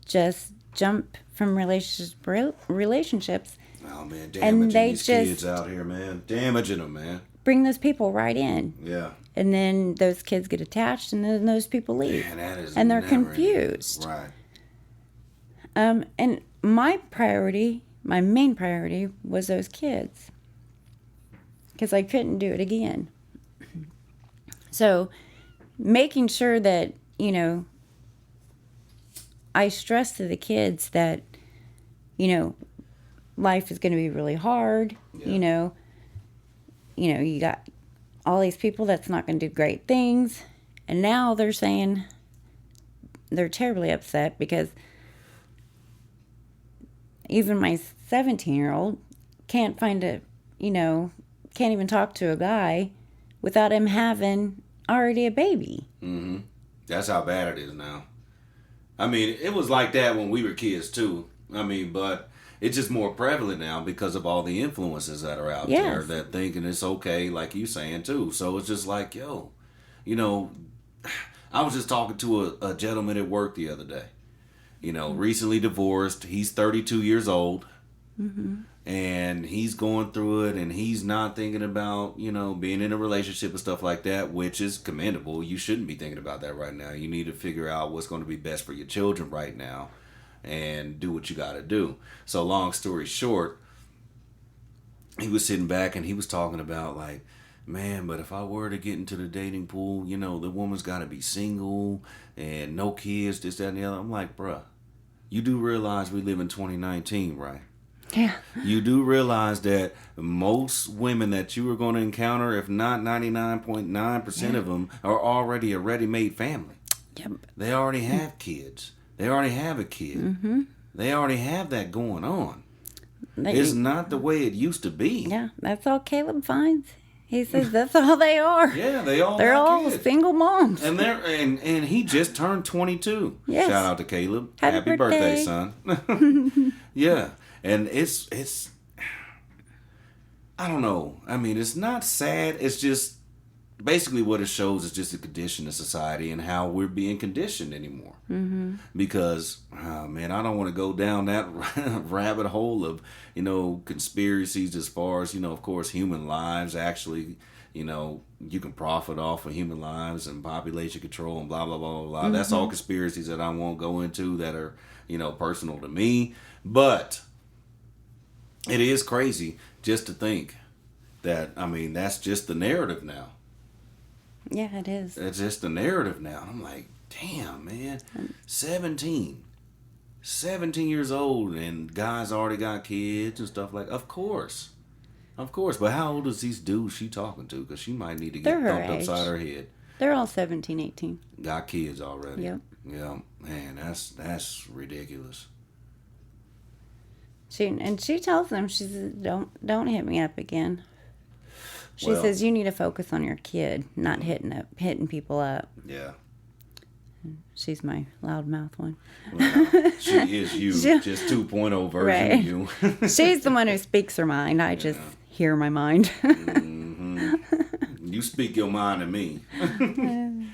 just jump from relationships. Oh man, damaging these kids out here, man. Damaging them, man. Bring those people right in. Yeah. And then those kids get attached, and then those people leave. Man, that is and they're confused. Right. And my main priority was those kids. Because I couldn't do it again. So, making sure that, I stress to the kids that, life is going to be really hard. Yeah. You got all these people that's not going to do great things. And now they're saying they're terribly upset because even my 17-year-old can't can't even talk to a guy without him having already a baby. Mm-hmm. That's how bad it is now. I mean, it was like that when we were kids too. I mean, but it's just more prevalent now because of all the influences that are out there that thinking it's okay, like you saying too. So it's just like, I was just talking to a gentleman at work the other day. Recently divorced. He's 32 years old. Mm-hmm. And he's going through it, and he's not thinking about, being in a relationship and stuff like that, which is commendable. You shouldn't be thinking about that right now. You need to figure out what's going to be best for your children right now. and do what you got to do. So long story short, he was sitting back and he was talking about like, man, but if I were to get into the dating pool, you know, the woman's got to be single and no kids, this, that, and the other. I'm like, bruh, you do realize we live in 2019, right? Yeah. You do realize that most women that you are going to encounter, if not 99.9% of them, are already a ready-made family. Yep. They already have kids. They already have a kid. Mm-hmm. They already have that going on. It's not the way it used to be. Yeah, that's all Caleb finds. He says that's all they are. Yeah, they're all kids. single moms. And and he just turned 22. Yes. Shout out to Caleb. Happy birthday, son. Yeah. And it's I don't know. I mean, it's not sad. It's just basically what it shows is just a condition of society and how we're being conditioned anymore. Mm-hmm. Because, oh man, I don't want to go down that rabbit hole of, you know, conspiracies as far as, you know, of course, human lives actually, you know, you can profit off of human lives and population control and blah, blah, blah, blah, blah. Mm-hmm. That's all conspiracies that I won't go into that are, you know, personal to me. But it is crazy just to think that, I mean, that's just the narrative now. Yeah, it is. It's just the narrative now. I'm like, damn, man. 17 years old and guys already got kids and stuff like, of course. But how old is these dudes she talking to? Because she might need to get thumped upside her head. They're all 17, 18. Got kids already. Yep. Yeah, man, that's ridiculous. She tells them, she says, don't hit me up again. She says you need to focus on your kid, not hitting people up. Yeah. She's my loudmouth one. Well, she is you, just 2.0 version of you. She's the one who speaks her mind. I just hear my mind. Mm-hmm. You speak your mind to me.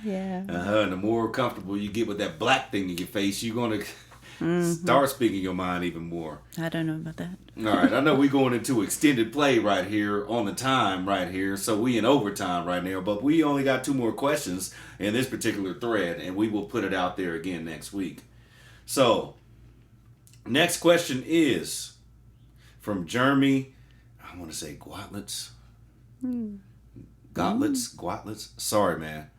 Yeah. And the more comfortable you get with that black thing in your face, you're going to start speaking your mind even more. I don't know about that. All right. I know we're going into extended play right here on the time right here. So we in overtime right now. But we only got 2 more questions in this particular thread. And we will put it out there again next week. So next question is from Jeremy. I want to say Gaudlitz. Gaudlitz. Sorry, man.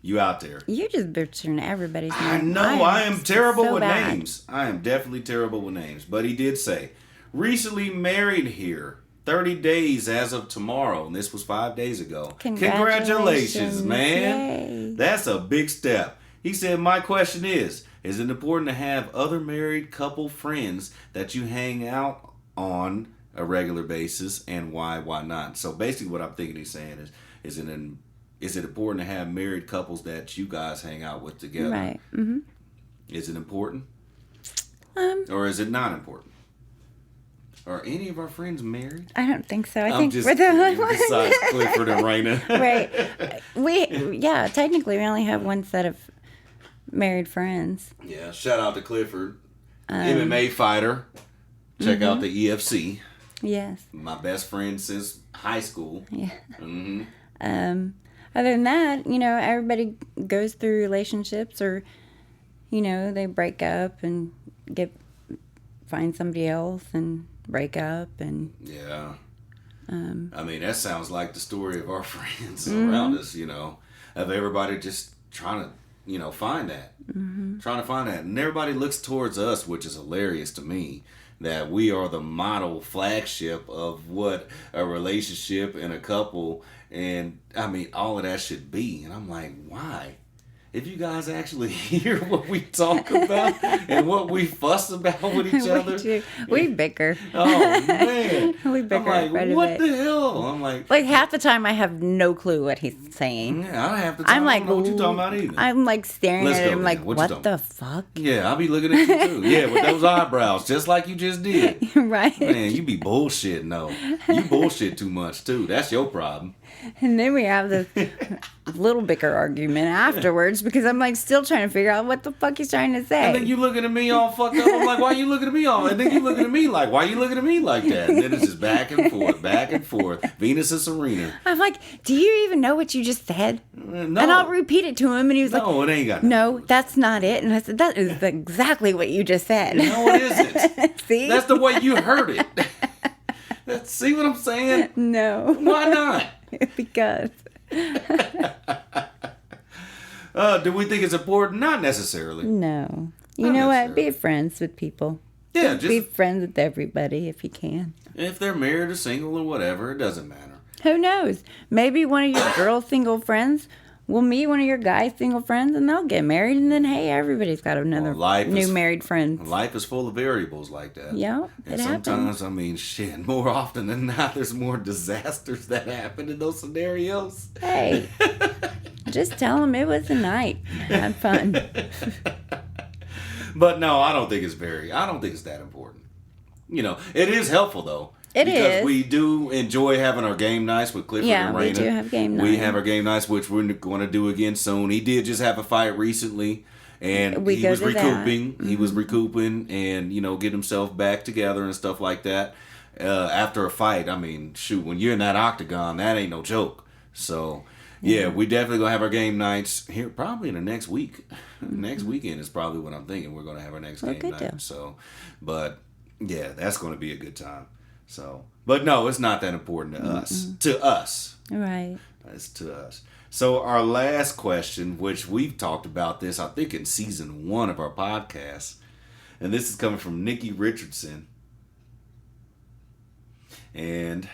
You out there. You just butchering everybody's name. I know. I am terrible with names. I am definitely terrible with names. But he did say, recently married here. 30 days as of tomorrow. And this was 5 days ago. Congratulations, man. Yay. That's a big step. He said, my question is it important to have other married couple friends that you hang out on a regular basis? And why not? So basically what I'm thinking he's saying is it important to have married couples that you guys hang out with together? Right. Mm-hmm. Is it important? Or is it not important? Are any of our friends married? I don't think so. I I'm think just we're the only one. besides Clifford and Lorena. Right. Technically we only have one set of married friends. Yeah, shout out to Clifford. MMA fighter. Check out the EFC. Yes. My best friend since high school. Yeah. Mm-hmm. Other than that, everybody goes through relationships or, they break up and find somebody else and break up and... Yeah. I mean, that sounds like the story of our friends around us, of everybody just trying to, find that. Mm-hmm. Trying to find that. And everybody looks towards us, which is hilarious to me, that we are the model flagship of what a relationship and a couple and, I mean, all of that should be. And I'm like, why? If you guys actually hear what we talk about and what we fuss about with each other. We bicker. Oh, man. We bicker. I'm like, what the hell? I'm like half the time I have no clue what he's saying. Yeah, I have to I don't know what you're talking about either. I'm like staring at him like, what the fuck? Yeah, I'll be looking at you too. Yeah, with those eyebrows, just like you just did. Right. Man, you be bullshitting though. You bullshit too much too. That's your problem. And then we have this little bigger argument afterwards because I'm like still trying to figure out what the fuck he's trying to say. And then you looking at me all fucked up. I'm like, why you looking at me all? And then you looking at me like, why you looking at me like that? And then it's just back and forth, back and forth. Venus and Serena. I'm like, do you even know what you just said? No. And I'll repeat it to him, and he was like, no, it ain't got no, that's not it. And I said, that is exactly what you just said. No, it isn't. See? That's the way you heard it. See what I'm saying? No. Why not? Because. Do we think it's important? Not necessarily. No. You Not know what? necessarily. Be friends with people. Yeah, Be just friends with everybody if you can. if they're married or single or whatever, it doesn't matter. Who knows? Maybe one of your girl single friends will meet one of your guy single friends and they'll get married, and then hey, everybody's got another new married friend. Life is full of variables like that. Yeah, and sometimes, I mean, shit, more often than not, there's more disasters that happen in those scenarios. Hey, just tell them it was a night. Had fun. But no, I don't think it's that important. You know, it is helpful though. Because we do enjoy having our game nights with Clifford and Lorena. Yeah, we do have game nights. We have our game nights, which we're going to do again soon. He did just have a fight recently, and he was recouping. Mm-hmm. He was recouping and, you know, get himself back together and stuff like that. After a fight, I mean, shoot, when you're in that octagon, that ain't no joke. So, yeah, we definitely going to have our game nights here probably in the next week. Mm-hmm. Next weekend is probably what I'm thinking. We're going to have our next game night. Deal. So, but, yeah, that's going to be a good time. So, but no, it's not that important to us. To us. Right. It's to us. So our last question, which we've talked about this, I think in season 1 of our podcast, and this is coming from Nikki Richardson. And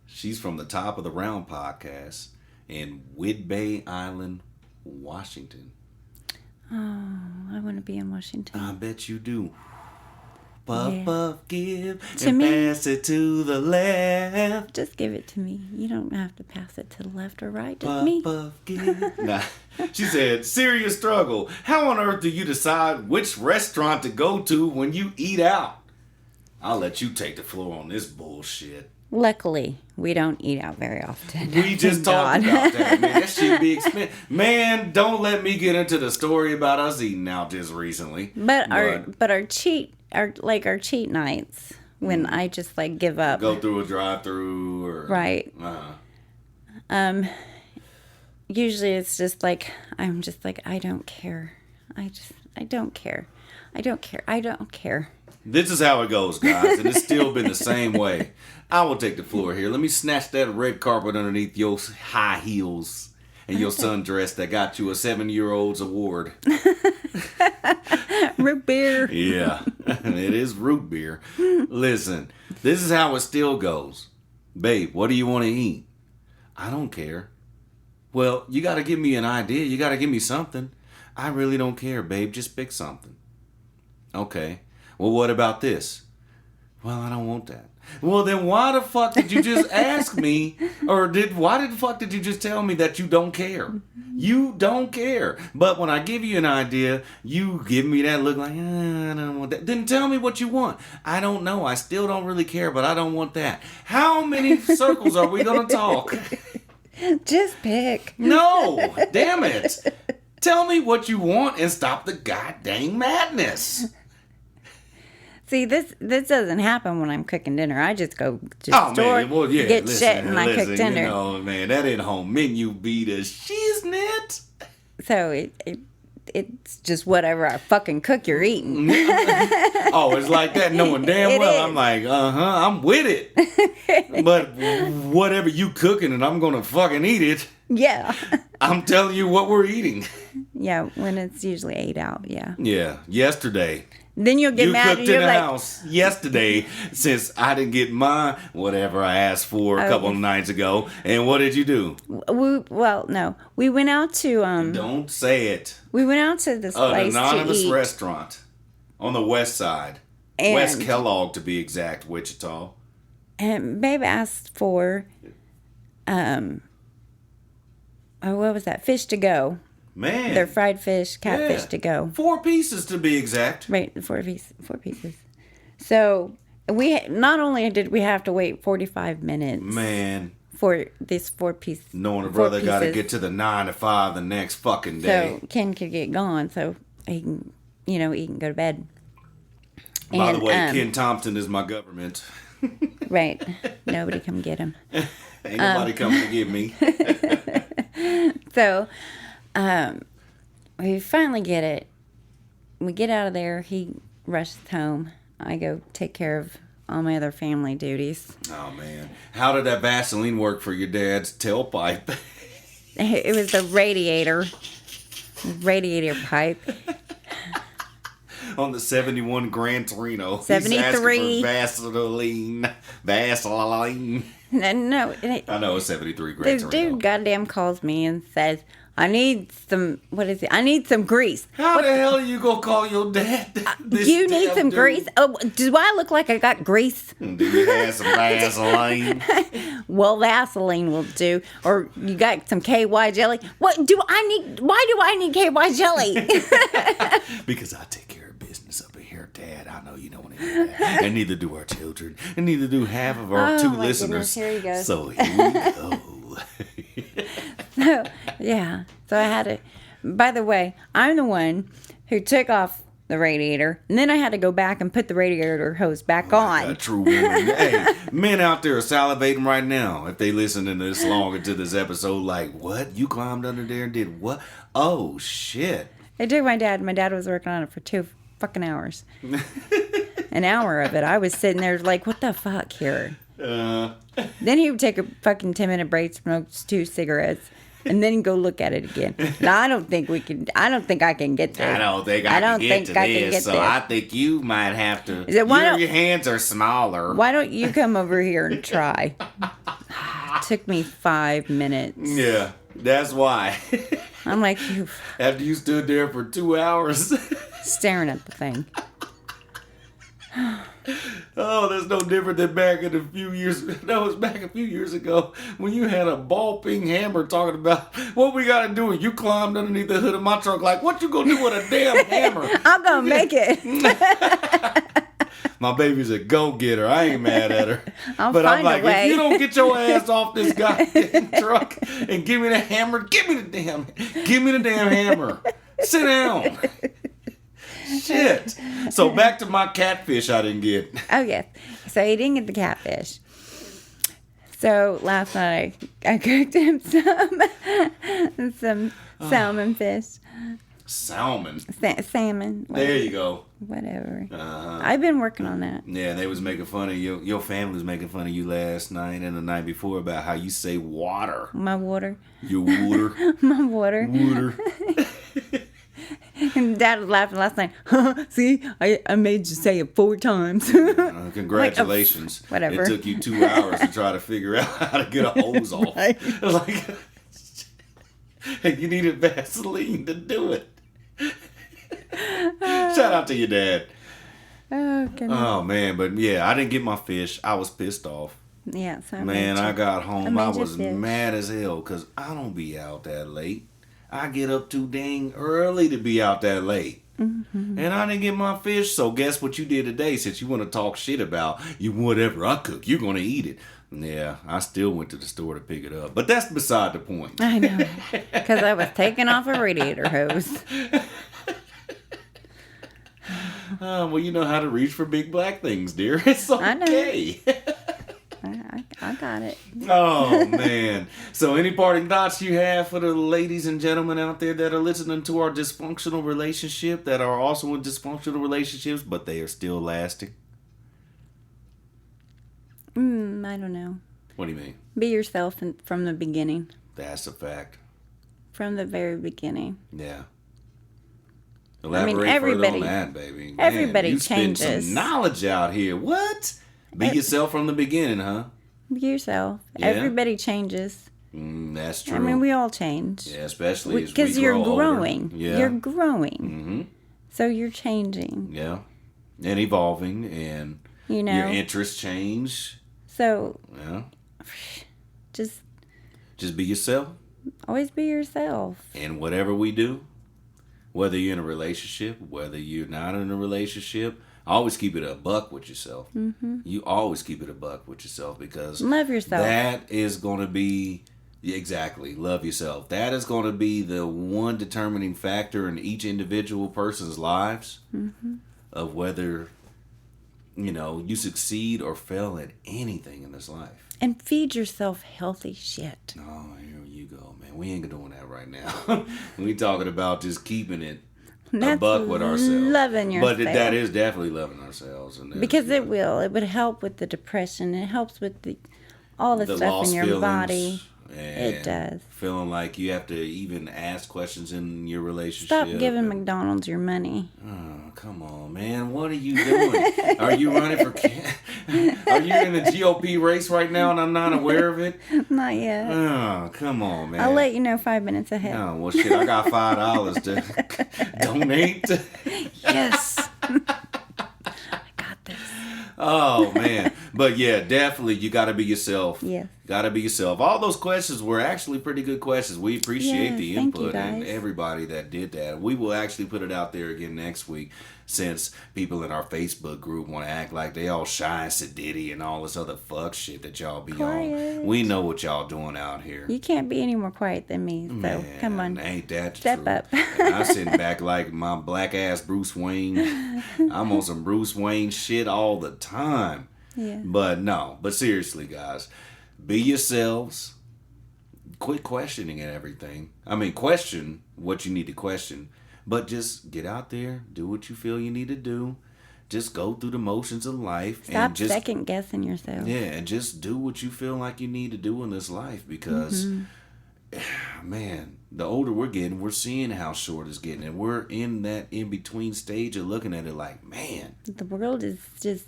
she's from the Top of the Round podcast in Whidbey Island, Washington. Oh, I want to be in Washington. I bet you do. Puff, puff, give, to and me, pass it to the left. Just give it to me. You don't have to pass it to the left or right. Just Puff, me. puff, give. Nah. She said, serious struggle. How on earth do you decide which restaurant to go to when you eat out? I'll let you take the floor on this bullshit. Luckily, we don't eat out very often. We just talked about that, man. That shit be expensive. Man, don't let me get into the story about us eating out just recently. But our cheat nights when I just like give up. Go through a drive-through or right. Usually it's just like I'm just like I don't care. I don't care. I don't care. This is how it goes, guys, and it's still been the same way. I will take the floor here. Let me snatch that red carpet underneath your high heels and your sundress that got you a 7-year-old's award. Root beer. Yeah, it is root beer. Listen, this is how it still goes. Babe, what do you want to eat? I don't care. Well, you got to give me an idea. You got to give me something. I really don't care, babe. Just pick something. Okay. Well, what about this? Well, I don't want that. Well, then why the fuck did you just ask me? Why the fuck did you just tell me that you don't care? You don't care. But when I give you an idea, you give me that look like, I don't want that. Then tell me what you want. I don't know. I still don't really care, but I don't want that. How many circles are we going to talk? Just pick. No. Damn it. Tell me what you want and stop the goddamn madness. See, this doesn't happen when I'm cooking dinner. I just go to the store, get shit, and I cook dinner. You know, man, that in-home menu be the shiznit. So it's just whatever I fucking cook, you're eating. Oh, it's like that, knowing damn well. I'm like, I'm with it. But whatever you cooking and I'm gonna fucking eat it. Yeah. I'm telling you what we're eating. Yeah, when it's usually 8 out, yeah. Yeah, yesterday. Then you'll get mad. You cooked in the house yesterday since I didn't get my whatever I asked for a couple of nights ago. And what did you do? We went out to Don't say it. We went out to this place an anonymous to eat. restaurant on the west side, West Kellogg to be exact, Wichita. And Babe asked for, what was that? Fish to go. Man. They're fried fish, catfish to go. 4 pieces to be exact. Right, 4 pieces. So, not only did we have to wait 45 minutes. Man. for this 4-piece. Knowing a brother got to get to the 9 to 5 the next fucking day. So Ken could get gone so he can, he can go to bed. By the way, Ken Thompson is my government. Right. Nobody come get him. Ain't nobody coming to get me. So, we finally get it. We get out of there. He rushes home. I go take care of all my other family duties. Oh, man. How did that Vaseline work for your dad's tailpipe? It was the radiator pipe. On the 71 Gran Torino. 73. Vaseline. No. I know it's 73 Gran Torino. The dude goddamn calls me and says, I need some, I need some grease. How the hell are you going to call your dad? You need some grease? Oh, do I look like I got grease? Do you have some Vaseline? Well, Vaseline will do. Or you got some KY jelly? Why do I need KY jelly? Because I take care of business up in here, Dad. I know you don't want to hear that. And neither do our children. And neither do half of our 2 listeners. Goodness, here you go. So here we go. So, yeah. So I had to. By the way, I'm the one who took off the radiator, and then I had to go back and put the radiator hose back on. A true woman. Hey, men out there are salivating right now if they listen to this long into this episode. Like, what? You climbed under there and did what? Oh, shit. It took my dad. My dad was working on it for 2 fucking hours. An hour of it. I was sitting there like, what the fuck here? Then he would take a fucking 10-minute break, smoke 2 cigarettes, and then go look at it again. Now, I don't think I can get there. I don't think I can get to this, so I think you might have to. Your hands are smaller. Why don't you come over here and try? It took me 5 minutes. Yeah, that's why. I'm like, after you stood there for 2 hours. Staring at the thing. Oh, that's no different than back a few years ago when you had a ball peen hammer talking about what we got to do, and you climbed underneath the hood of my truck like, what you gonna do with a damn hammer? I'm gonna make it. My baby's a go-getter. I ain't mad at her. I'm like, if you don't get your ass off this goddamn truck and give me the hammer, give me the damn hammer. Sit down. Shit. So back to my catfish I didn't get. Oh, yes. So he didn't get the catfish. So last night I cooked him some salmon fish. Salmon? Salmon. Whatever. There you go. Whatever. I've been working on that. Yeah, they was making fun of you. Your family was making fun of you last night and the night before about how you say water. My water. Your water. My water. Water. And Dad was laughing last night. See, I made you say it 4 times. Congratulations. Like, whatever. It took you 2 hours to try to figure out how to get a hose off. Right. Like, you needed Vaseline to do it. Shout out to your dad. Oh, goodness. Oh, man. But, yeah, I didn't get my fish. I was pissed off. Yeah. So I got home. I was mad as hell because I don't be out that late. I get up too dang early to be out that late. Mm-hmm. And I didn't get my fish, so guess what you did today? Since you want to talk shit about whatever I cook, you're going to eat it. Yeah, I still went to the store to pick it up. But that's beside the point. I know. Because I was taking off a radiator hose. Well, you know how to reach for big black things, dear. It's okay. I know. I got it. Oh, man. So any parting thoughts you have for the ladies and gentlemen out there that are listening to our dysfunctional relationship, that are also in dysfunctional relationships, but they are still lasting? I don't know. What do you mean? Be yourself from the beginning. That's a fact. From the very beginning. Yeah. Elaborate further on that, baby. Man, Everybody changes. You spend some knowledge out here. What? Be yourself from the beginning, huh? Be yourself. Yeah. Everybody changes. That's true. I mean, we all change. Yeah, especially as we because you're grow growing. Older. Yeah. You're growing. Mm-hmm. So you're changing. Yeah. And evolving, and your interests change. So yeah. Just be yourself. Always be yourself. And whatever we do, whether you're in a relationship, whether you're not in a relationship, always keep it a buck with yourself. Mm-hmm. You always keep it a buck with yourself because love yourself. That is going to be exactly love yourself. That is going to be the one determining factor in each individual person's lives of whether you succeed or fail at anything in this life. And feed yourself healthy shit. Oh, here you go, man. We ain't doing that right now. We talking about just keeping it a buck with ourselves. Loving yourself. But that is definitely loving ourselves. Because it will. It would help with the depression. It helps with all the stuff in your body. It does. Feeling like you have to even ask questions in your relationship. Stop giving McDonald's your money. Oh, come on, man. What are you doing? Are you running for... Are you in a GOP race right now and I'm not aware of it? Not yet. Oh, come on, man. I'll let you know 5 minutes ahead. Oh, well, shit, I got $5 to donate. Yes. Oh, man. But yeah, definitely, you got to be yourself. Yeah. Got to be yourself. All those questions were actually pretty good questions. We appreciate the input and everybody that did that. We will actually put it out there again next week since people in our Facebook group want to act like they all shy and sedity and all this other fuck shit that y'all be on. We know what y'all doing out here. You can't be any more quiet than me, so man, come on. Ain't that Step true? up. And I'm sitting back like my black ass Bruce Wayne. I'm on some Bruce Wayne shit all the time. Yeah. But seriously, guys, be yourselves. Quit questioning and everything. I mean, question what you need to question. But just get out there, do what you feel you need to do. Just go through the motions of life. Stop and just, second guessing yourself. Yeah, and just do what you feel like you need to do in this life. Because, man, the older we're getting, we're seeing how short it's getting. And we're in that in-between stage of looking at it like, man. The world is just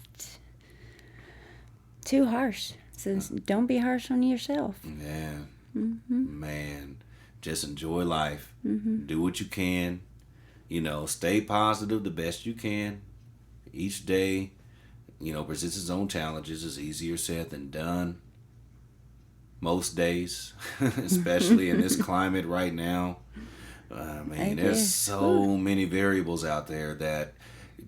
too harsh. So don't be harsh on yourself. Yeah. Man, just enjoy life. Do what you can. Stay positive the best you can. Each day, presents its own challenges. It's easier said than done. Most days, especially in this climate right now. There's so many variables out there that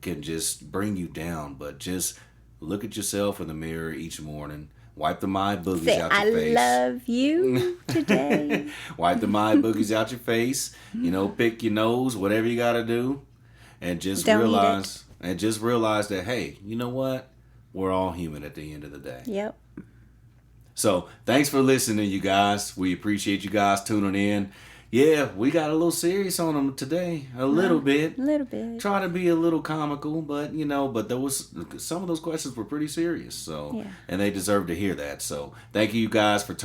can just bring you down. But just look at yourself in the mirror each morning. Wipe the mind boogies out your face. I love you today. Wipe the mind boogies out your face. Pick your nose, whatever you got to do. And just realize that, hey, you know what? We're all human at the end of the day. Yep. So, thanks for listening, you guys. We appreciate you guys tuning in. Yeah, we got a little serious on them today. A little bit. Try to be a little comical, but there was some of those questions were pretty serious. So, and they deserve to hear that. So, thank you guys for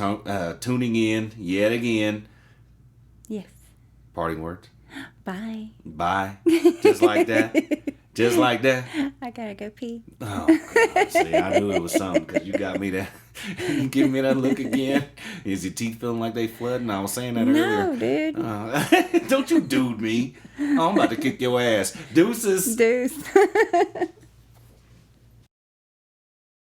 tuning in yet again. Yes. Parting words. Bye. Bye. Just like that. Just like that. I gotta go pee. Oh, God. See, I knew it was something because you got me that. Give me that look again. Is your teeth feeling like they flooding? I was saying that earlier. No, dude. Don't you dude me. I'm about to kick your ass. Deuces. Deuce.